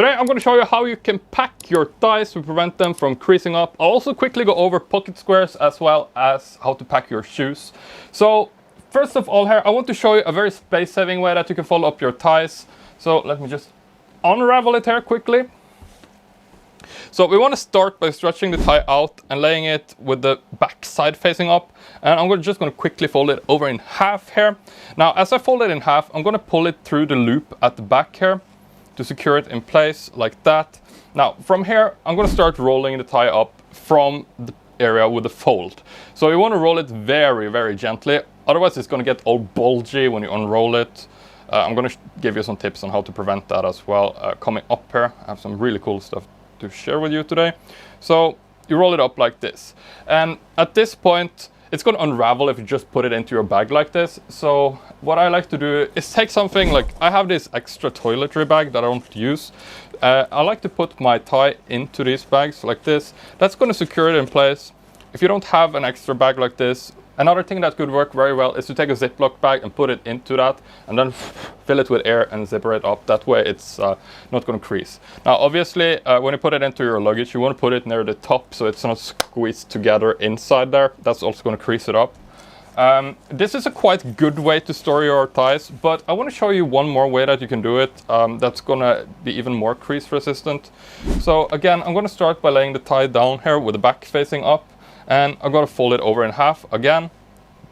Today I'm going to show you how you can pack your ties to prevent them from creasing up. I'll also quickly go over pocket squares as well as how to pack your shoes. So first of all here, I want to show you a very space-saving way that you can follow up your ties. So let me just unravel it here quickly. So we want to start by stretching the tie out and laying it with the back side facing up. And I'm just going to quickly fold it over in half here. Now, as I fold it in half, I'm going to pull it through the loop at the back here to secure it in place like that. Now, from here, I'm going to start rolling the tie up from the area with the fold. So you want to roll it very, very gently. Otherwise, it's going to get all bulgy when you unroll it. I'm going to give you some tips on how to prevent that as well. Coming up here, I have some really cool stuff to share with you today. So you roll it up like this, and at this point it's going to unravel if you just put it into your bag like this. So what I like to do is take something like, I have this extra toiletry bag that I don't use. I like to put my tie into these bags like this. That's going to secure it in place. If you don't have an extra bag like this, another thing that could work very well is to take a Ziploc bag and put it into that and then fill it with air and zipper it up. That way it's not going to crease. Now obviously when you put it into your luggage, you want to put it near the top so it's not squeezed together inside there. That's also going to crease it up. This is a quite good way to store your ties, but I want to show you one more way that you can do it that's going to be even more crease resistant. So again, I'm going to start by laying the tie down here with the back facing up. And I'm going to fold it over in half again,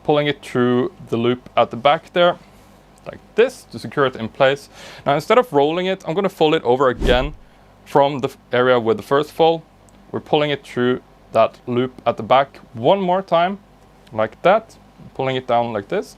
pulling it through the loop at the back there, like this, to secure it in place. Now instead of rolling it, I'm going to fold it over again from the area with the first fold. We're pulling it through that loop at the back one more time, like that, pulling it down like this.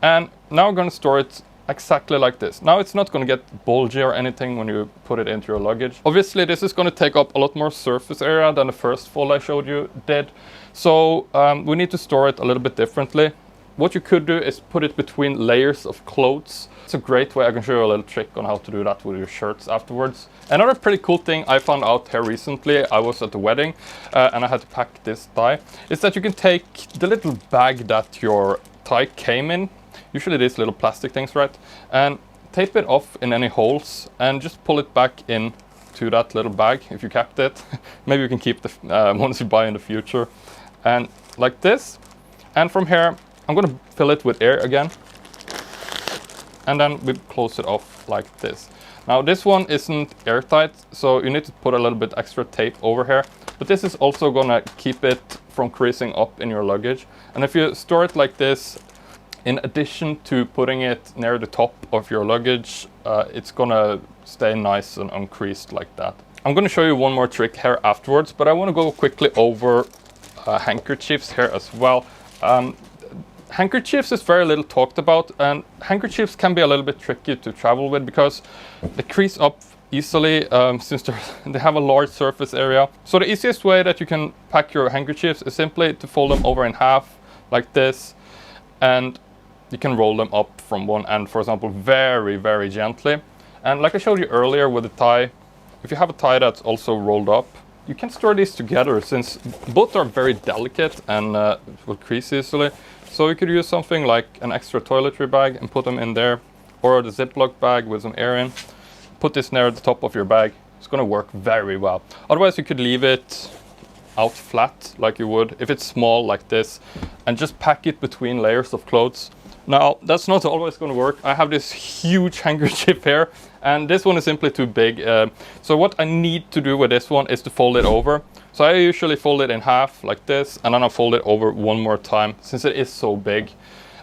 And now we're going to store it exactly like this. Now it's not going to get bulgy or anything when you put it into your luggage. Obviously this is going to take up a lot more surface area than the first fold I showed you did. So we need to store it a little bit differently. What you could do is put it between layers of clothes. It's a great way. I can show you a little trick on how to do that with your shirts afterwards. Another pretty cool thing I found out here recently, I was at the wedding and I had to pack this tie, is that you can take the little bag that your tie came in, usually these little plastic things, right? And tape it off in any holes and just pull it back in to that little bag if you kept it. Maybe you can keep the ones you buy in the future. And like this. And from here, I'm going to fill it with air again. And then we close it off like this. Now this one isn't airtight, so you need to put a little bit extra tape over here. But this is also going to keep it from creasing up in your luggage. And if you store it like this, in addition to putting it near the top of your luggage, it's gonna stay nice and uncreased like that. I'm gonna show you one more trick here afterwards, but I want to go quickly over handkerchiefs here as well. Handkerchiefs is very little talked about, and handkerchiefs can be a little bit tricky to travel with because they crease up easily since they have a large surface area. So the easiest way that you can pack your handkerchiefs is simply to fold them over in half like this, and you can roll them up from one end, for example, very, very gently. And like I showed you earlier with the tie, if you have a tie that's also rolled up, you can store these together since both are very delicate and will crease easily. So you could use something like an extra toiletry bag and put them in there, or the Ziploc bag with some air in. Put this near the top of your bag. It's going to work very well. Otherwise, you could leave it out flat like you would if it's small like this, and just pack it between layers of clothes. Now that's not always going to work. I have this huge handkerchief here, and this one is simply too big. So what I need to do with this one is to fold it over. So I usually fold it in half like this, and then I fold it over one more time since it is so big.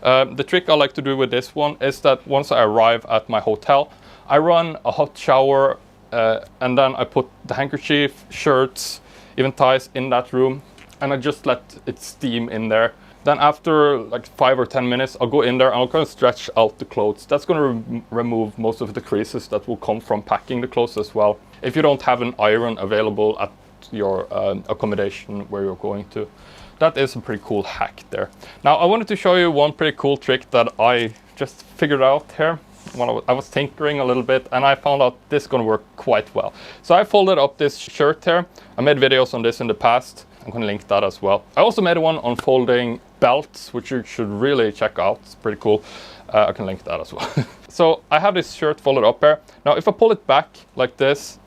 The trick I like to do with this one is that once I arrive at my hotel, I run a hot shower and then I put the handkerchief, shirts, even ties in that room, and I just let it steam in there. Then after like 5 or 10 minutes, I'll go in there and I'll kind of stretch out the clothes. That's going to remove most of the creases that will come from packing the clothes as well, if you don't have an iron available at your accommodation where you're going to. That is a pretty cool hack there. Now I wanted to show you one pretty cool trick that I just figured out here when I was tinkering a little bit, and I found out this is going to work quite well. So I folded up this shirt here. I made videos on this in the past. I'm going to link that as well. I also made one on folding belts, which you should really check out. It's pretty cool. I can link that as well. So I have this shirt folded up here. Now if I pull it back like this,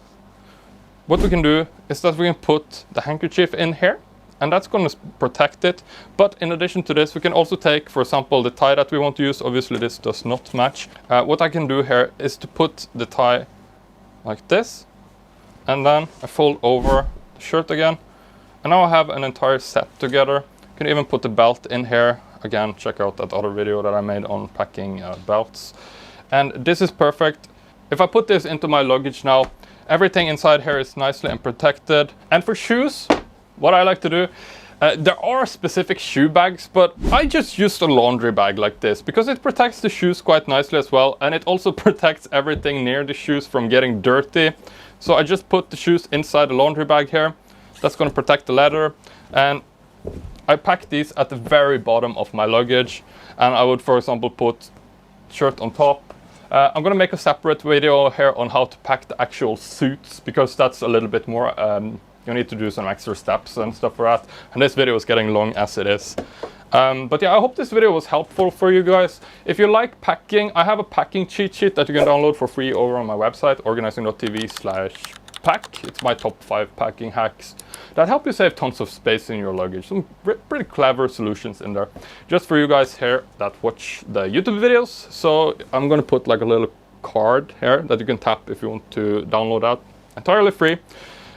what we can do is that we can put the handkerchief in here, and that's going to protect it. But in addition to this, we can also take, for example, the tie that we want to use. Obviously this does not match. What I can do here is to put the tie like this, and then I fold over the shirt again, and now I have an entire set together. You can even put the belt in here. Again, check out that other video that I made on packing belts. And this is perfect. If I put this into my luggage now, everything inside here is nicely and protected. And for shoes, what I like to do, there are specific shoe bags, but I just used a laundry bag like this because it protects the shoes quite nicely as well, and it also protects everything near the shoes from getting dirty. So I just put the shoes inside the laundry bag here. That's going to protect the leather, and I pack these at the very bottom of my luggage, and I would, for example, put shirt on top. I'm going to make a separate video here on how to pack the actual suits, because that's a little bit more you need to do some extra steps and stuff for that, and this video is getting long as it is. But yeah, I hope this video was helpful for you guys. If you like packing, I have a packing cheat sheet that you can download for free over on my website, organizing.tv/pack. It's my top 5 packing hacks that help you save tons of space in your luggage. Some pretty clever solutions in there, just for you guys here that watch the YouTube videos. So I'm gonna put like a little card here that you can tap if you want to download that, entirely free.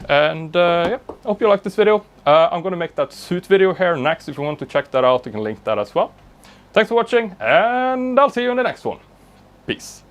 And yeah, I hope you like this video. I'm gonna make that suit video here next. If you want to check that out, you can link that as well. Thanks for watching, and I'll see you in the next one. Peace.